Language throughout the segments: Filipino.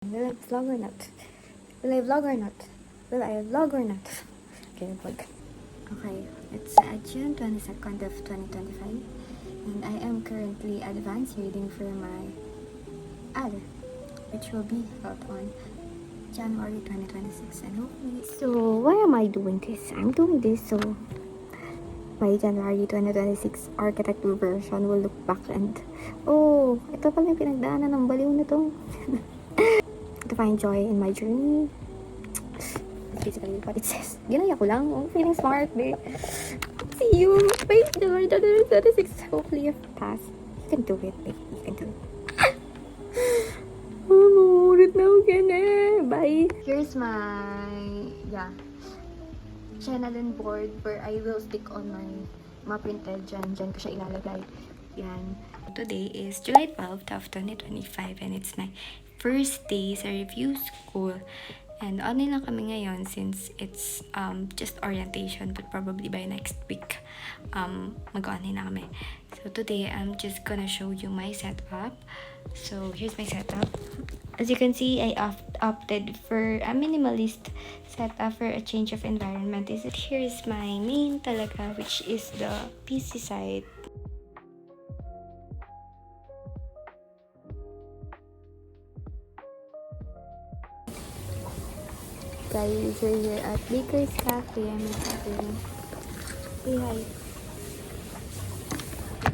Will I vlog or not? Will I vlog or not? Will I vlog or not? Okay, vlog. Okay, it's June 22nd of 2025 and I am currently advanced reading for my AL, which will be held on January 2026 and hopefully. So, why am I doing this? I'm doing this so my January 2026 architecture version will look back and oh, ito pala yung pinagdaanan ng baliw na to. To find joy in my journey. That's basically what it says. Ginaya ko lang. Oh, feeling smart, babe. See you. Wait, January 26. Hopefully you pass. You can do it, babe. You can do it. Oh, ulit na again eh. Bye. Here's my, channeling board where I will stick on my printed dyan. Dyan ko siya ilalagay. Yan. Today is July 12th of 2025 and it's my first day sa review school. And online lang kami ngayon since it's just orientation but probably by next week mag-online na kami. So today I'm just gonna show you my setup. So here's my setup. As you can see, I opted for a minimalist setup for a change of environment. Here's my main talaga, which is the PC side. Guys, we're here at Baker's Cafe. I'm having say hi.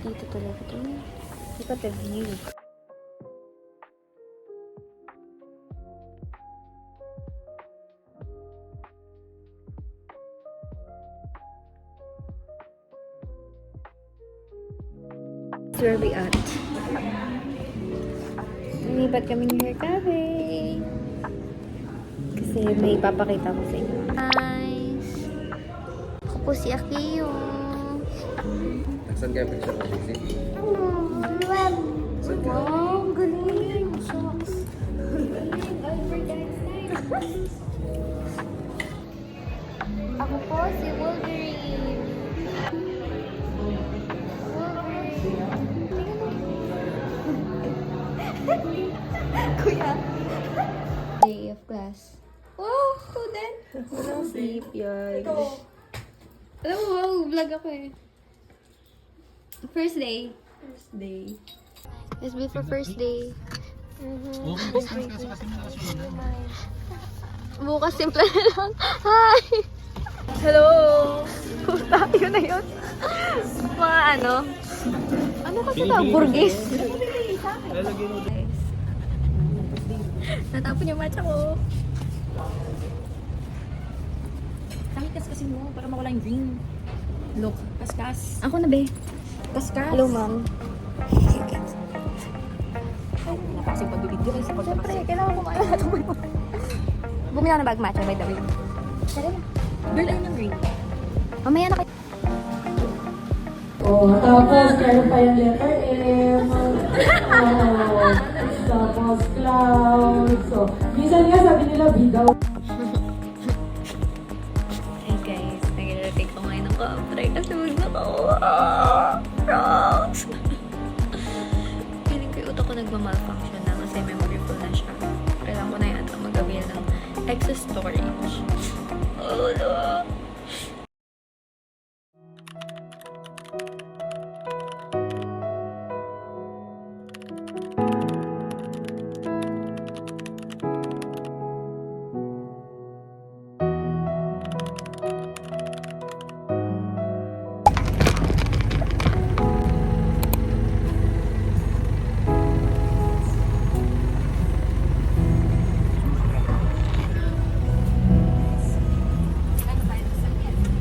Dito talaga ito. Look at the view. Where we at? Lumipat kaming hair cafe. Kasi may ipapakita ko sa inyo. Guys! Ako po si Akiyo. Saan kaya picture mo, Daisy? Wow, galing! Shucks! Ako po si Wolverine. Kuya. Day of class. Wow, ko din. Walang sleep, yun. Alam mo, wow, vlog ako eh. First day. First day. Let's be for first day. Bukas simple na lang. Hi! Hello! Puta, yun na yun. Mga ano? Ano kasi ito? Burgis? Natapon yung matcha ko. Kahit kasi mo, para mawala yung green. Look, kaskas. Ako na, be. Kaskas. Hello, ma'am. Ay, napakasing pagbibidyo kayo sa Siyempre, kailangan kumain na ito. Bumila na bag matcha, by the way. Tara na. Girl, ayun yung green. Mamaya na kayo. Oh, tapos meron pa yung letter M. Oh, tapos cloud. So, minsan nga sabi nila bigaw. Hey guys, nag-retake ko ngayon ng cover kasi magnak ako. Rocks! Feeling ko yung utak ko nagmamalfunction na kasi memory full na siya. Kailangan ko na yata mag-avail ng excess storage. Oh no!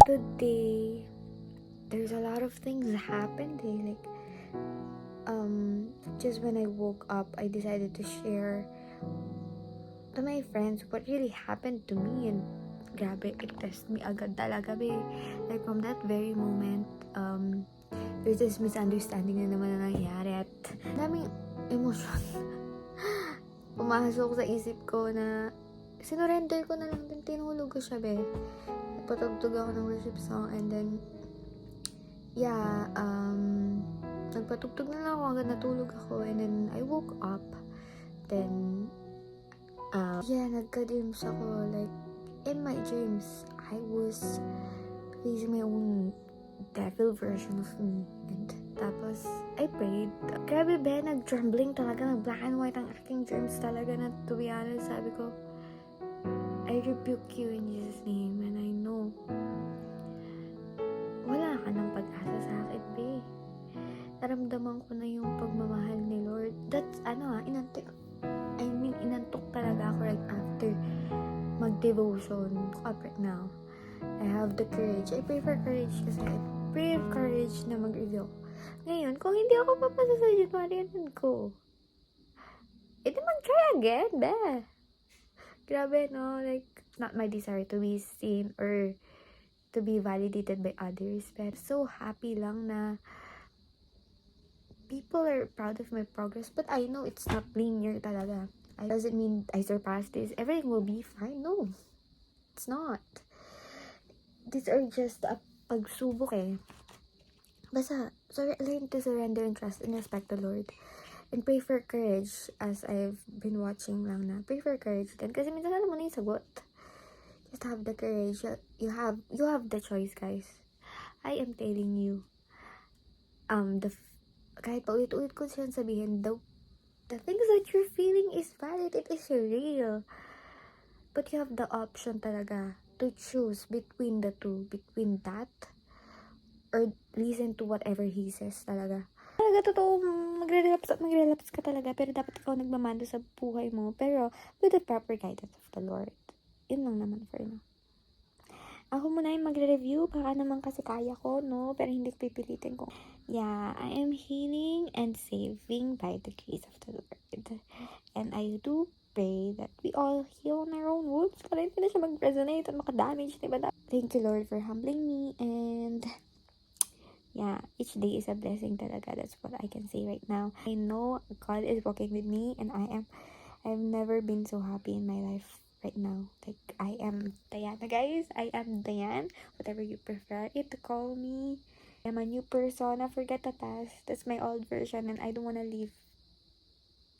Today, there's a lot of things that happened. Like, just when I woke up, I decided to share to my friends what really happened to me, and grabe, it test me agad talaga, be. Like, from that very moment, there's this misunderstanding na naman na nangyari at daming emosyon. Pumasok sa isip ko na sinurrender ko na lang din, tinulog ko siya, be. Patugtog ako ng worship song and then nagpatugtog na lang ako hanggang natulog ako and then I woke up. Then Yeah, nagka-dreams ako. Like, in my dreams, I was facing my own devil version of me. And tapos, I prayed. Grabe ba, nag-trembling talaga, nag-black and white ang aking dreams talaga na, to be honest, sabi ko, I rebuke you in Jesus' name, and I know wala ka ng pag-asa sa akin, be. Naramdaman ko na yung pagmamahal ni Lord. That's, inantok talaga ako right after mag-devotion. Up right now, I have the courage. I pray for courage kasi I pray for courage na mag-review. Ngayon, kung hindi ako papasa sa January, anan ko? Ito mag-try again, be. Grabe, no? Like, not my desire to be seen or to be validated by others. But so happy lang na people are proud of my progress. But I know it's not linear talaga. It doesn't mean I surpassed this. Everything will be fine. No. It's not. These are just a pagsubok eh. Basta, learn to surrender and trust and respect the Lord. And pray for courage, as I've been watching lang na. Pray for courage din. Kasi minsan alam mo na yung sagot. Just have the courage. You have the choice, guys. I am telling you. Kahit paulit-ulit ko siya sabihin, the things that you're feeling is valid. It is real. But you have the option talaga to choose between the two. Between that or listen to whatever he says talaga. Talaga, totoo, magre-relapse ka talaga. Pero dapat ikaw nagmamando sa buhay mo. Pero with the proper guidance of the Lord. Yun lang naman for now. Ako muna yung magre-review. Baka naman kasi kaya ko, no? Pero hindi ko pipilitin ko. Yeah, I am healing and saving by the grace of the Lord. And I do pray that we all heal on our own wounds para hindi na siya mag-resonate at makadamage. Diba? Thank you, Lord, for humbling me. And yeah, each day is a blessing talaga. That's what I can say right now. I know God is walking with me, and I've never been so happy in my life right now. Like, I am Diana, guys. I am Diane. Whatever you prefer it to call me. I'm a new persona. Forget the past. That's my old version, and I don't want to leave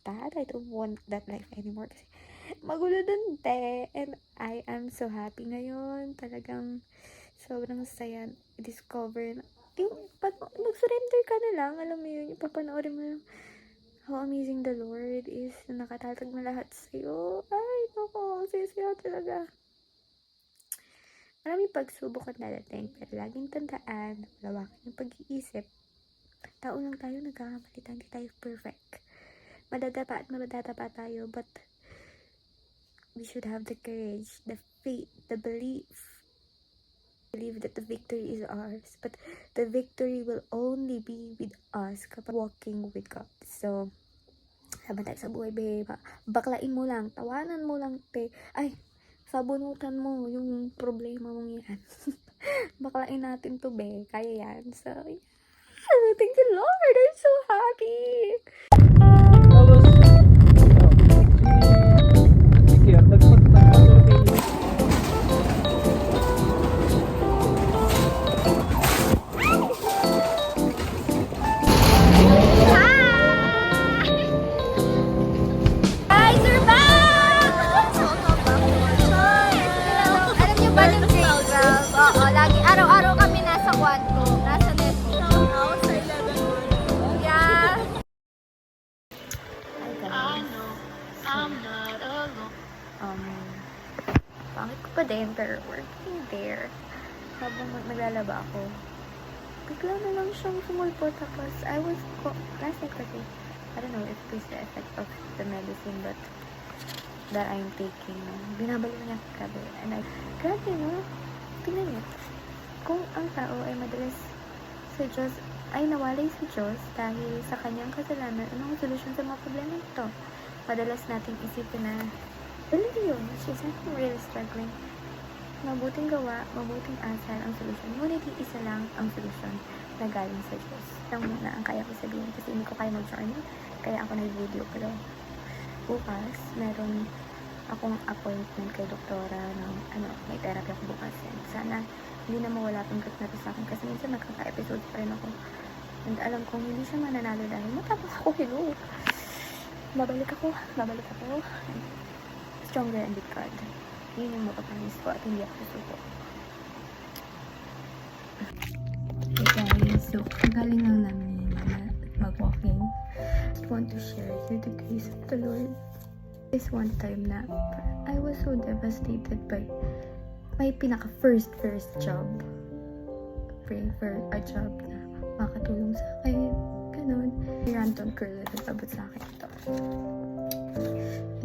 that. I don't want that life anymore. Kasi magulo dun, te. And I am so happy ngayon. Talagang sobrang saya. Discover na yung mag-surrender ka na lang, alam mo yun, yung papanoorin mo yung how amazing the Lord is, na nakatatag na lahat sa'yo. Ay, naku, ang saya-saya talaga. Maraming pagsubok at dadating, pero laging tandaan, malawakan yung pag-iisip. Tao lang tayo, nagkakamali tayo, hindi tayo perfect. Madadapa at madadapa tayo, but we should have the courage, the faith, the believe that the victory is ours, but the victory will only be with us kapag walking with God. So, laban tayo sa buhay, be. Baklain mo lang, tawanan mo lang, te. Ay, sabunutan mo yung problema mong yan. Baklain natin to, be. Kaya yan. So, yeah. Thank you, Lord. I'm so happy. Pangit ko pa din, pero working there. Habang naglalaba ako, bigla na lang siyang sumulpo. Tapos, last night kasi, I don't know if it's the effect of the medicine that I'm taking. Binabalik niya grabe. And grabe, no? Tingnan niyo. Kung ang tao ay madalas sa Diyos, ay nawalay sa Diyos dahil sa kanyang kasalanan, anong solusyon sa mga problema ito? Madalas nating isipin na dali yun, she's not really struggling. Mabuting gawa, mabuting asal ang solusyon. Ngunit isa lang ang solusyon na galing sa Diyos. Lang muna ang kaya ko sabihin kasi hindi ko kaya mag-journal. Kaya ako nag-video. Pero bukas, meron akong appointment kay doktora ng may therapy ako bukas. And sana hindi na mawala tong gat na to sa akin kasi minsan nagkaka-episode pa rin ako. And alam kong hindi siya mananalo dahil matapos ako, hello. Babalik ako. stronger and with God. Yun yung mapapanis ko at hindi ako susuko. Hey guys, so galing lang namin ni Mama mag-walking. I want to share you the grace of the Lord. This one time na I was so devastated by my pinaka-first job. Praying for a job na makatulong sa akin. Ganon. Random girl na nagpabot sa akin ito.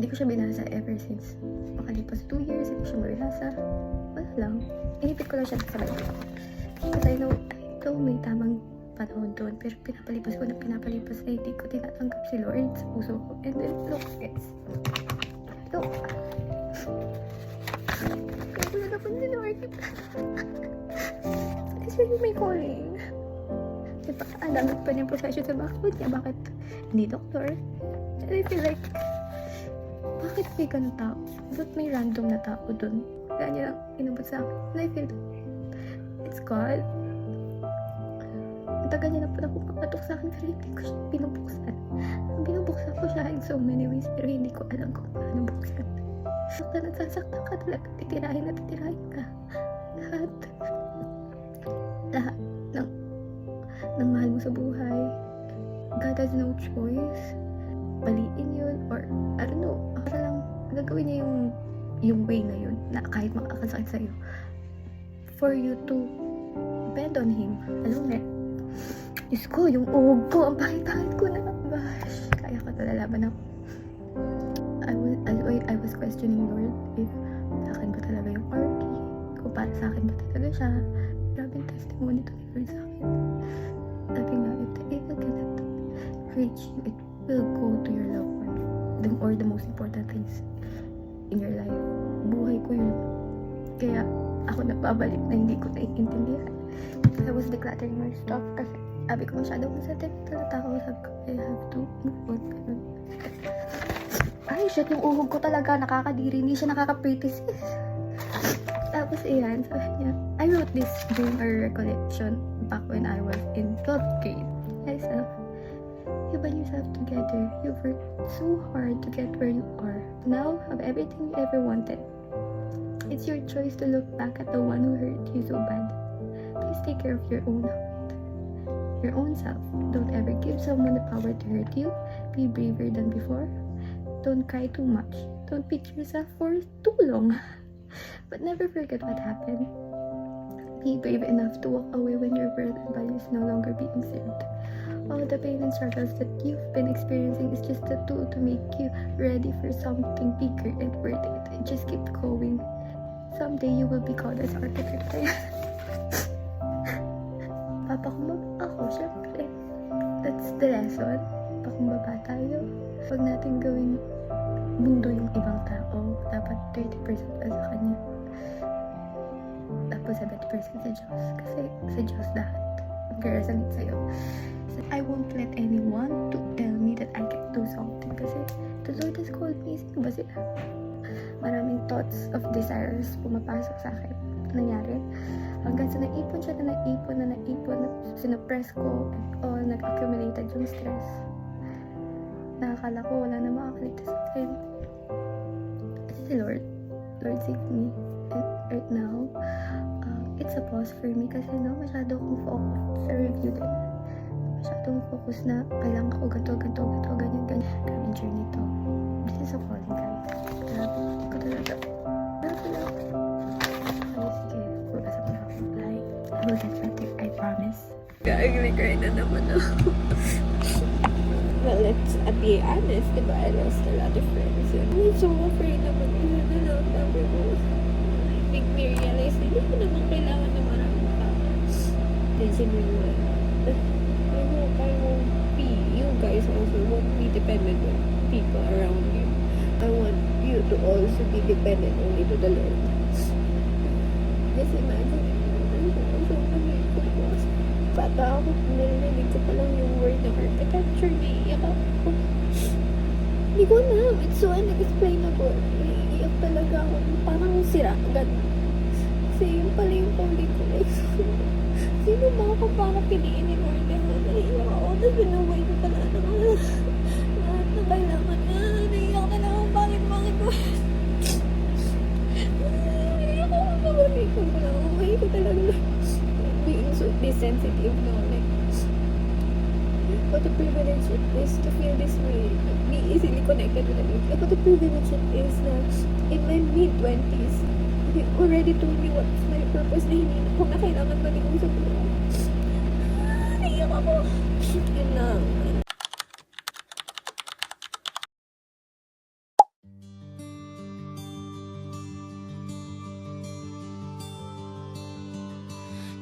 Hindi ko siya binasa ever since. Makalipas 2 years, hindi ko siya mabinasa. Wala lang. Inipit ko lang siya sa baby ko. But I know may tamang panahon doon. Pero pinapalipas ko na hindi ko tinatanggap si Lord sa puso ko. And then, look, guys. Look. Wala na po si Lord. It's really my calling. Diba? Ang dami pa niyang profession sa bakit niya. Bakit hindi doktor? And I feel like, bakit may ganun tao? Bakit may random na tao dun? Kaya niya lang inabot sa akin. And I feel, it's God. Ang tagal niya na pala pumapatok sa akin pero hindi ko siya binubuksan. Ang binubuksan ko siya in so many ways pero hindi ko alam kung paano buksan. Saktan at sasaktan ka talaga. Titirahin ka. Lahat ng mahal mo sa buhay. God has no choice. Baliin yun or I don't know. Para lang gagawin niya yung way na yun na kahit makakasakit sa'yo for you to bend on Him. Alam mo Diyos ko, yung uhog ko, ang pangit-pangit ko na. Bash, kaya ko talalaban ako. I was questioning Lord if sa akin ba talaga yung RP, kung para sa akin ba talaga siya. Grabing testimony to ni Lord sa akin. Sabi nga, if the evil cannot reach you, it will go to your loved one. Or the most important things in your life. Buhay ko yun. Kaya ako napabalik na hindi ko naiintindihan. I was decluttering my stuff kasi sabi ko masyadong masatin. Talata ko, sabi ko, I have to move on. Ay, shit, yung uhog ko talaga nakakadiri. Hindi siya nakaka-pretty sis. Tapos iyan, sabi niya, I wrote this during our recollection back when I was in 12th grade. Myself, you band yourself together. You've worked so hard to get where you are. Now, have everything you ever wanted. It's your choice to look back at the one who hurt you so bad. Please take care of your own heart. Your own self. Don't ever give someone the power to hurt you. Be braver than before. Don't cry too much. Don't beat yourself for too long. But never forget what happened. Be brave enough to walk away when your worth and value is no longer being served. All the pain and struggles that you've been experiencing is just a tool to make you ready for something bigger and worth it. And just keep going. Someday you will be called as architect. Papakumbaba ako, syempre. That's the lesson. Pakumbaba tayo. Huwag natin gawing mundo yung ibang tao. Dapat 30% pa sa kanya. Tapos 70% sa Diyos. Kasi sa Diyos lahat. Mag-resonate sa'yo. So, I won't let anyone to tell me that I can't do something. Kasi the Lord has called me. Sino ba sila? Maraming thoughts of desires pumapasok sa akin. Nangyari. Hanggang sa naipon siya na sinupress ko and all, nag-accumulated yung stress. Nakakala ko wala na makakaligtas sa akin. Si Lord saved me. And right now, it's a pause for me kasi masyado akong focus sa review din. Masyadong focus na kailangan ko ganito, ganyan. Kaming journey to. This is a calling, guys. Grabe, hindi ko talaga. Grabe lang. Ay, sige. Pag-asap na ako. I will get better, I promise. Gag-cry na naman ako. Well, let's be honest, diba? I lost a lot of friends. And I'm so afraid na mag-iwan na lang sabi ko. Make me realize na hindi ko naman kailangan ng maraming tao. Then sinuwan. I won't be, you guys also won't be dependent on people around you. I want you to also be dependent only to the Lord. Just imagine, bata ako, narinig ko pa lang yung word ng architecture, naiiyak ako. Hindi ko alam, it's so unexplainable. Naiiyak talaga ako, parang sira agad. Kasi yun pala yung calling ko. Sino ba ako para piliin ni Lord? Naiiyak ako, tapos binaway ko pala lahat na kailangan niya. Naiiyak na lang ako, bakit? sensitive, no? Like, what a privilege it is to feel this way, be easily connected with others. Like, what a privilege it is na in my mid-20s, they already told me what's my purpose na hindi ko na kailangan maligaw sa buhay. Naiyak ako. Yun lang.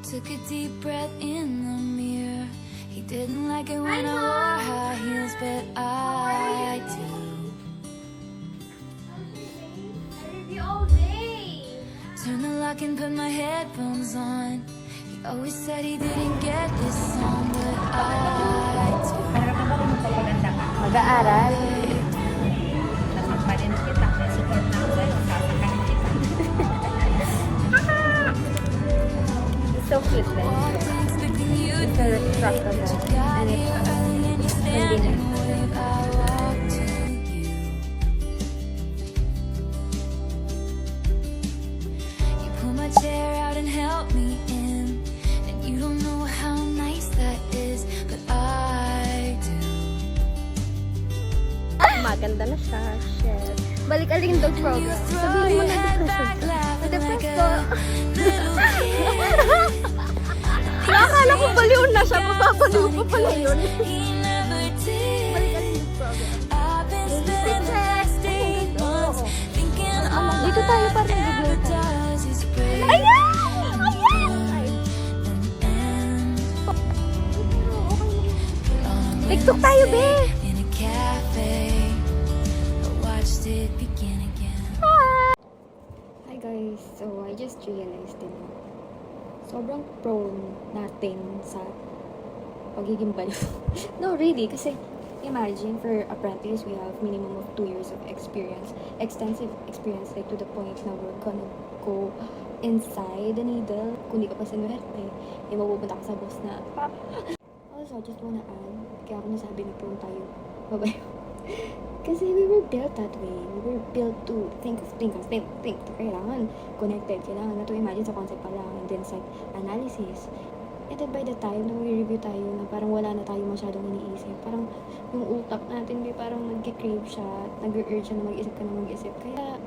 Took a deep breath in the mirror. He didn't like it when I wore high heels, but I do. Turn the lock and put my headphones on. He always said he didn't get this song, but I do. Para ka ba kung magpapaganda ka? Mag-aaral. Nagpapalin kita. Support na ako sa'yo. Sasakanin kita. It's so cute then. Expecting you It's a retractable. And it's convenient. I walk to you. You pull my chair out and help me in. And you don't know how nice that is, but I do. Maganda na siya. Shit. Balik aling dog program. Sabihin mo na depression ka. Na-depress ko. Nakakala ko baliw na siya. Mapapaliw pa pala yun. He never did. Balik aling dog program. I've been spending the last 8 months thinking all Dito tayo para that nag-vlog ever tayo. does is break. Ayan! TikTok tayo, be! In a cafe, I watched it begin again. Hi guys, so I just realized din na sobrang prone natin sa pagiging baliw. No, really, kasi imagine for apprentice, we have minimum of 2 years of experience, extensive experience, like to the point na we're gonna go inside the needle. Kung di ka pa sinuwerte, mapupunta ka sa boss na, Papa! Also, I just wanna add, kaya ako nasabi na prone tayo babayo. Kasi we were built that way. We were built to think. Kailangan connected. Kailangan na to imagine sa concept pa lang. And then sa analysis. And then by the time na review tayo na parang wala na tayo masyadong iniisip. Parang yung utak natin parang nag-crave siya. Nag-urge siya na mag-isip ka na mag-isip. Kaya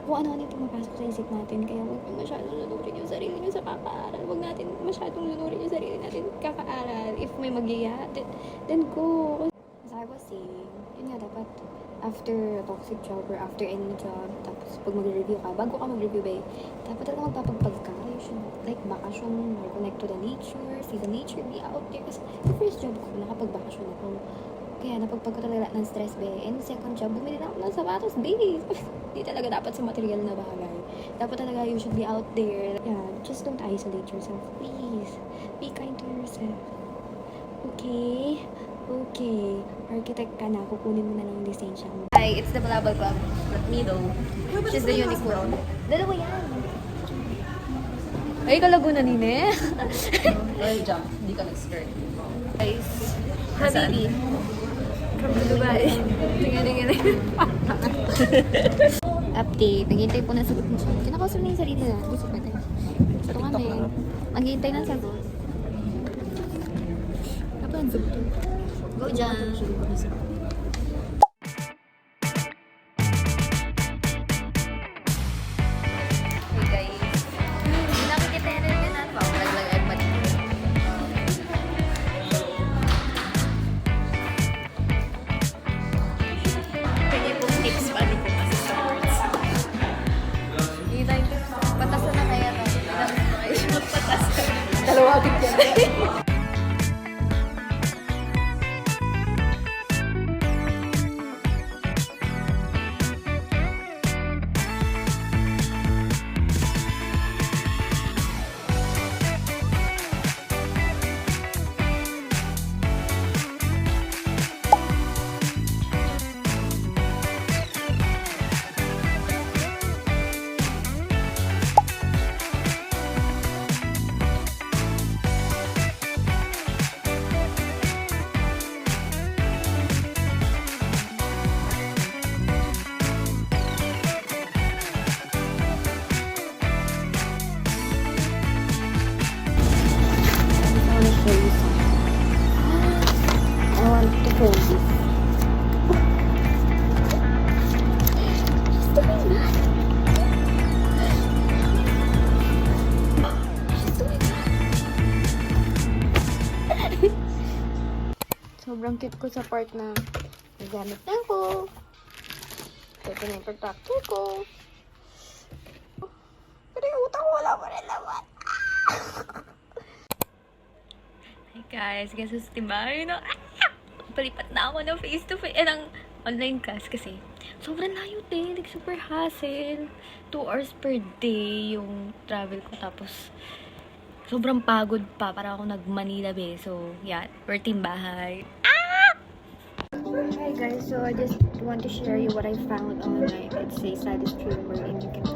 kung ano-ano yung pumapasok sa isip natin. Kaya huwag yung masyadong lunurin yung sarili nyo sa kakaaral. Huwag natin masyadong lunurin yung sarili natin kakaaral. If may mag-iya, then go. As I was saying, yun nga dapat after a toxic job or after any job, tapos pag mag-review ka, bago ka mag-review dapat talaga magpapagpag ka. You should like bakasyon or connect to the nature, see the nature, be out there. Kasi yung first job ko, nakapag-bakasyon ako. Kaya napagpag ko talaga ng stress, And second job, bumili na ako ng sapatos, Di talaga dapat sa material na bagay. Dapat talaga you should be out there. Yeah, just don't isolate yourself. Please, be kind to yourself. Okay? Okay. Architect ka na, kukunin mo na lang yung lisensya mo. Hi, it's the Balabal Club. Not me though. She's the unicorn. Dalawa yan. Ay, kalago na nine. Royal jump. Hindi ka nag-skirt. Guys, Habibi. From Dubai. Tingnan. Update. Naghihintay po ng sagot mo siya. Kinakausap na yung sarili na. Gusto pa tayo. Ito kami. Maghihintay ng sagot. Apa ang sagot? Go dyan. Hey guys. Hindi nakikita na rin natin. Laglag ay mati. Pwede pong tips paano po kasi sa words. Hindi tayo. Patasan na kaya to. Magpatas ka. Dalawa agad yan. Sobrang cute ko sa part na nagamit na ako. Ito na yung protractor ko. Pero yung utang ko wala pa rin naman. Hi guys, guess who's diba? Palipat na ako ng face-to-face, ng online class kasi sobrang layo din, like super hassle. 2 hours per day yung travel ko, tapos sobrang pagod pa, para ako nag-Manila be. So, yeah, we're team bahay. Hi guys, so I just want to share you what I found online. It's a study stream wherein you can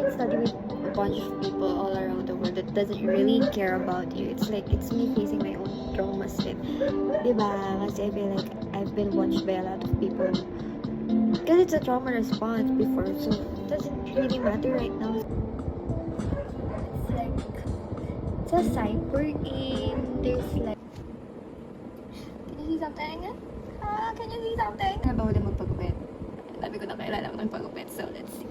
study with a bunch of people all around the world that doesn't really care about you. It's like, it's me facing my own traumas din. Diba? Kasi I feel like I've been watched by a lot of people. Because it's a trauma response before, so it doesn't really matter right now. It's like, it's a site wherein there's like, can you see something? Can you see something? Bawal din magpagupit. Sabi ko na kailangan magpagupit, so let's see.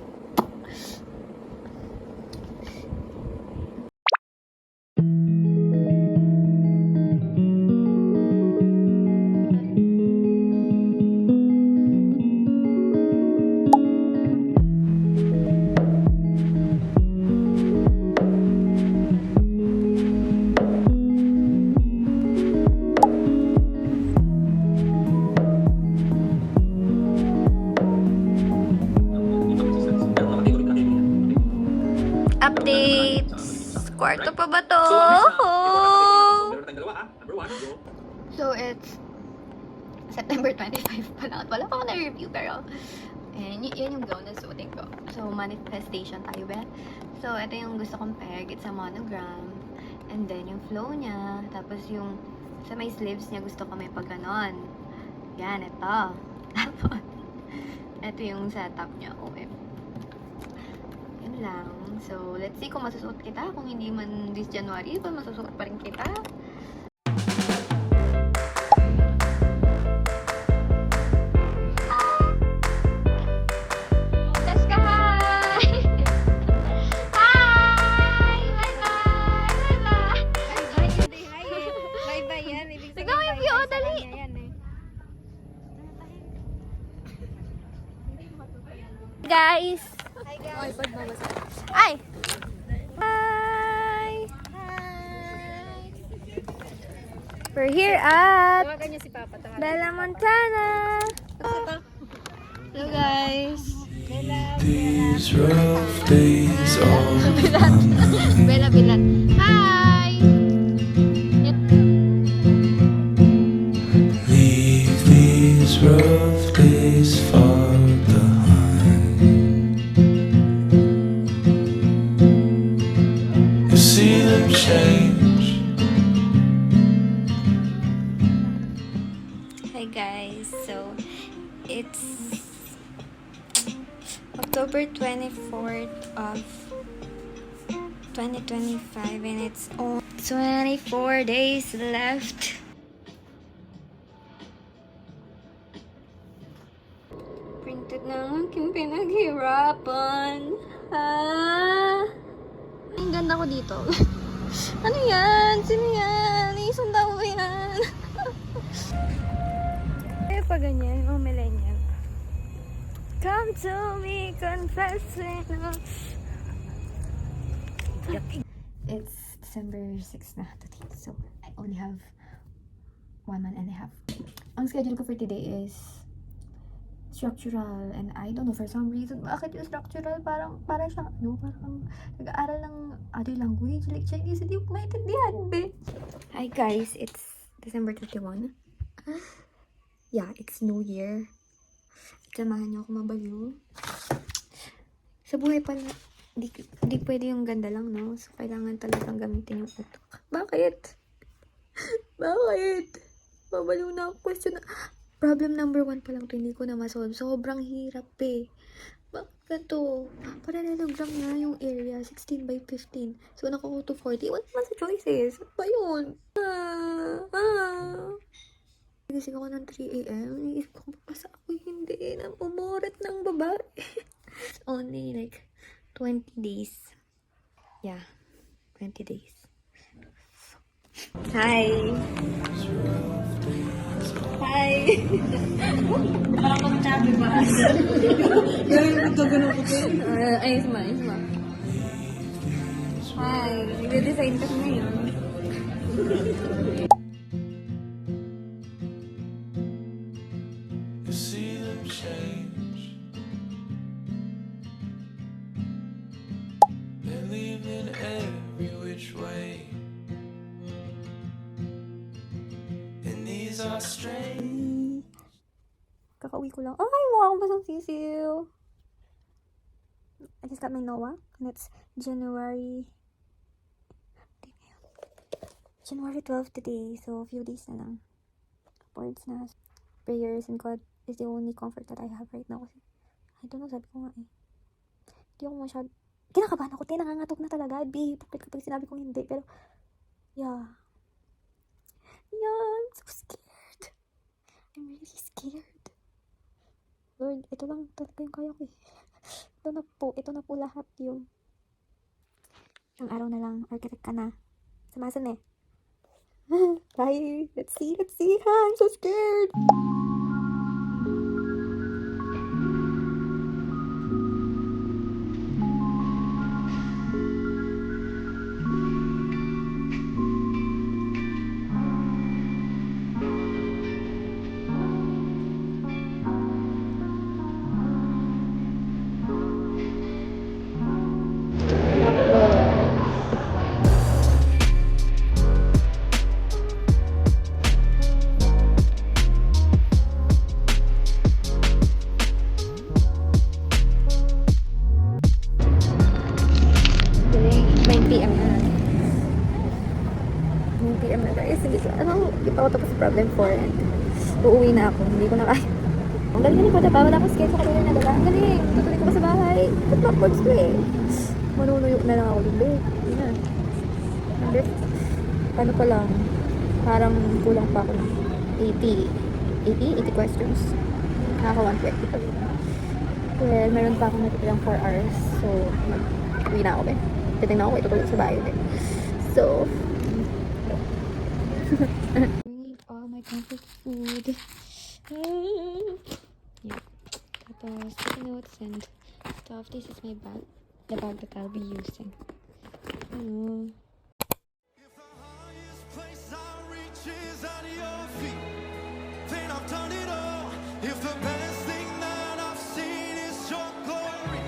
Updates! Kwarto pa ba to? So it's September 25 pa lang. At wala pa ako na-review pero yan yung gown na suotin ko. So manifestation tayo ba? So ito yung gusto kong peg. It's a monogram. And then yung flow niya. Tapos yung sa may sleeves niya gusto ko may pagganon. Yan, ito. Tapos ito yung setup niya. OM. Yun lang. So let's see kung masusuot kita. Kung hindi man this January, pa masusuot pa rin kita. Guys! Hi guys! Ay! Hi! We're here at Tawagan niyo si Papa. Bella Montana! Hello guys! These rough days all Bella Bilat. Hi! leave these rough days far behind. You see them change. Hi guys! So, it's October 24th of 2025 and it's all 24 days left. Printed ng aking pinaghirapan. Ang ganda ko dito. Ano yan? Sino yan? Isang tao ba yan? Kaya pa ganyan, oh millennial. Come to me, confessing. It's December 6 na today, so I only have 1 month and a half. Ang schedule ko for today is structural, and I don't know for some reason bakit yung structural parang siyang parang nag-aaral ng other language like Chinese, hindi ko maintindihan be. Hi guys, it's December 31. Yeah, it's New Year. Samahan niyo ako mabaliw. Sa buhay pala, di pwede yung ganda lang, no? So, kailangan talagang gamitin yung utak. Bakit? Bakit? Mabaliw na ako. Question na. Problem number 1 pa lang to, hindi ko na masolve. Sobrang hirap eh. Bakit to? Parallelogram nga yung area, 16 by 15. So, nakuha to 40. Wala naman sa choices. Ano ba yun? Nagising ako ng 3 a.m. Iniisip ko, basta ako hindi na umorat ng babae. It's only like 20 days. Yeah, 20 days. Hi! Hi! Ayos mo. Hi! Nagde-design kasi ngayon. You see them change. They're leaving every which way. And these are strange. Kakauwi ko lang. Ay, mukha akong basang sisiw. I just got my NOAA. And it's January 12 today. So, a few days na lang. Words na. Prayers and God is the only comfort that I have right now. Kasi, I don't know, sabi ko nga eh. Hindi ako masyad... Kinakabahan ako. Nangangatok na talaga. I'd be hypocrite kapag sinabi kong hindi. Pero, yeah. Yeah, I'm so scared. I'm really scared. Lord, ito lang talaga yung kaya ko eh. Ito na po lahat yung isang araw na lang, architect ka na. Samasan eh. Bye. Let's see. I'm so scared. Hindi pa ako tapos sa problem 4 and uuwi na ako. Hindi ko na kaya. Ang galing ko, diba? Wala akong schedule kanina na diba? Ang galing. Tutuloy ko pa sa bahay. Put backwards ko eh. Manunuyo na lang ako dito. Hindi na. Ano pa lang. Parang kulang pa ako ng 80 questions. Nakaka 120 pa rin. Well, meron pa akong natitirang 4 hours. So, mag-uwi na ako eh. Titignan ako itutulog sa bahay eh. So, bringing all my comfort food. Yeah. Tapos, sticky notes and stuff. This is my bag. The bag that I'll be using. Ano? If the highest place I reach is at your feet, then I've done it all. If the best thing that I've seen is your glory,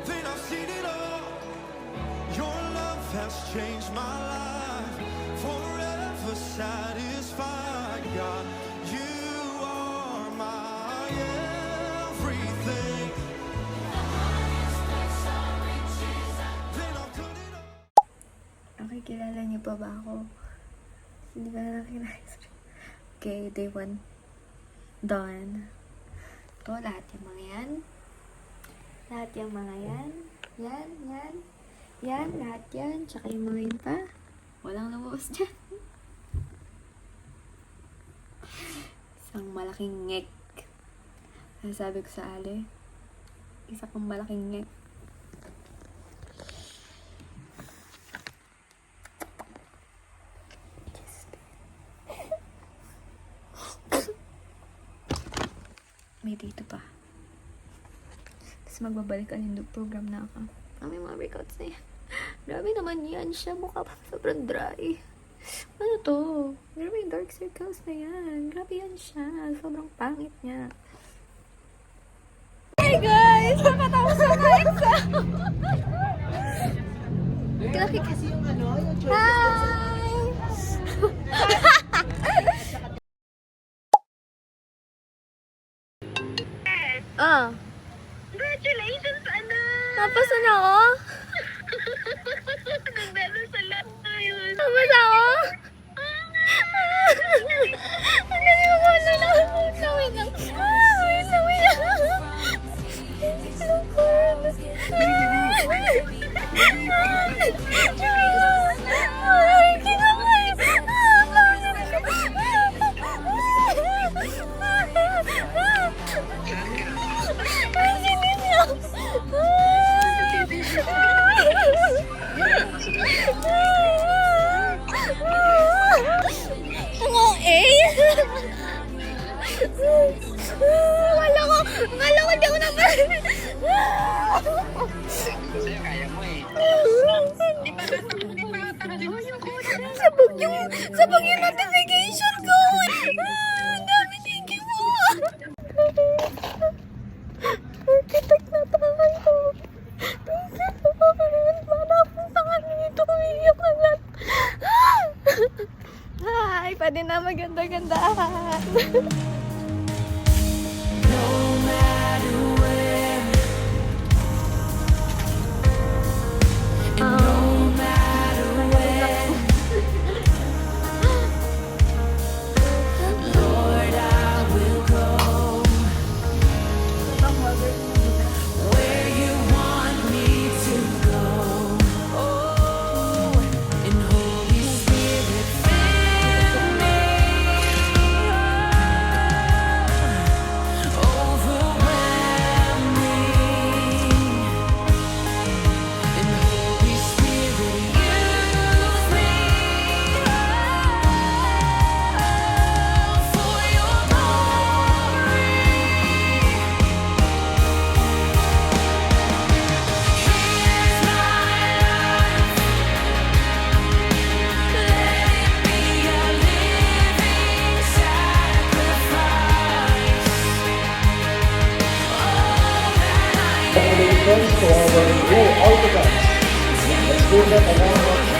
then I've seen it all. Your love has changed my life, forever satisfied. God, you are my everything. Then I've done it all. Okay, kilala niyo pa ba ako? Hindi ba na nakilala? Okay, day 1. Done. Ito, lahat yung mga yan. Lahat yung mga yan. Yan. Yan, lahat yan. Tsaka yung mga yun pa. Walang lumabas dyan. Isang malaking ngek. Ano sabi ko sa Ali? Isa kong malaking ngek. May dito pa. Tapos magbabalik ang program na ako. May mga breakouts na yan. Grabe naman yan siya. Mukha pa sobrang dry. Ano to? Grabe yung dark circles na yan. Grabe yan siya. Sobrang pangit niya. Hey guys! Nakatapos na na exam! Kinakik kasi yung ano, yung hi! Congratulations, anak! Napasa na ako? Nagdadasal tayo. Napasa ako? Ang galing mo na lang. Wait lang. Wait lang. Pwede na maganda-gandahan. Congratulations to our new Autographs. Let's give them a round of